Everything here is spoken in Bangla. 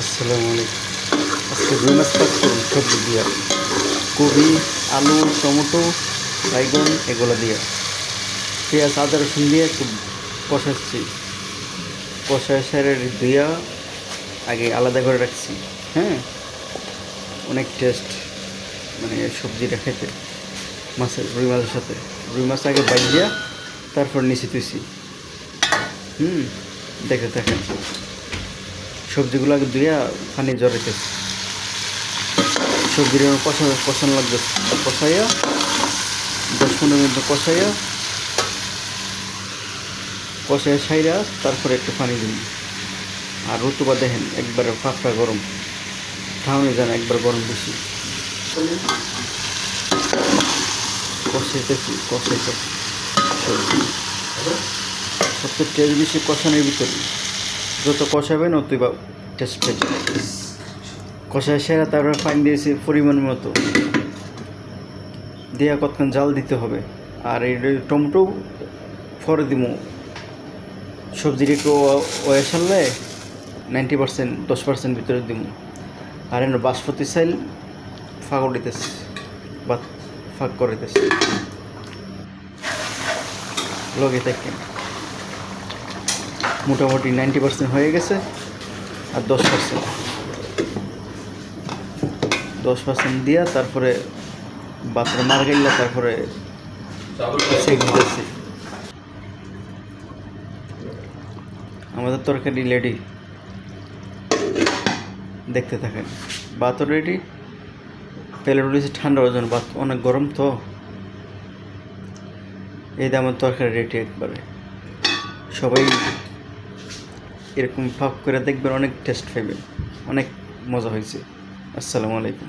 আসসালামু আলাইকুম। আজকে রুই মাছ পাক করুন সবজি দিয়া, কবি, আলু, টমেটো, বাইগন এগুলো দিয়া, পেঁয়াজ, আদা, রসুন দিয়ে একটু কষাচ্ছি। কষায় সেরে দিয়া আগে আলাদা করে রাখছি। হ্যাঁ, অনেক টেস্ট, মানে সবজিটা খেতে, মাছের রুই মাছের সাথে। রুই মাছ আগে বাইজিয়া তারপর নিচে তুইছি। দেখে থাকেন, সবজিগুলো আগে ধুইয়া পানি জড়াইতেছি। সবজির কষানো লাগবে, কষাইয়া 10-15 মিনিট কষাইয়া সাইরা তারপরে একটু পানি দিন। আর রুতুবা দেখেন একবারে ফাঁকটা গরম, ঠাউনি যান একবার গরম বেশি। কষাইতেছি সবজি সবচেয়ে টেস্ট বেশি কষানোর ভিতরে। যত কষাবেন অতই বা টেস্ট পেয়ে। কষায় সেরা তারপরে পানি দিয়েছি পরিমাণ মতো, দিয়া কতক্ষণ জাল দিতে হবে। আর এই টমেটো পরে দিব। সবজির একটু ওয়ে সারলে 90%, 10% ভিতরে দিব। আর এনে বাসমতি চাইল ফাঁক দিতেছি বা ফাঁক করিতেছি লগে থাকেন। মোটামুটি 90% হয়ে গেছে, আর 10% দিয়া তারপরে বাতরে মার গেলে তারপরে সেক দিতেছি। আমাদের তরকারি রেডি, দেখতে থাকেন। ভাতও রেডি, প্লেট রয়েছে ঠান্ডা হওয়ার জন্য, ভাত অনেক গরম তো। এই দিয়ে আমার তরকারি রেডি একবারে। সবাই এরকম ফাঁক করে দেখবেন, অনেক টেস্ট পাইবেন, অনেক মজা হয়েছে। আসসালামু আলাইকুম।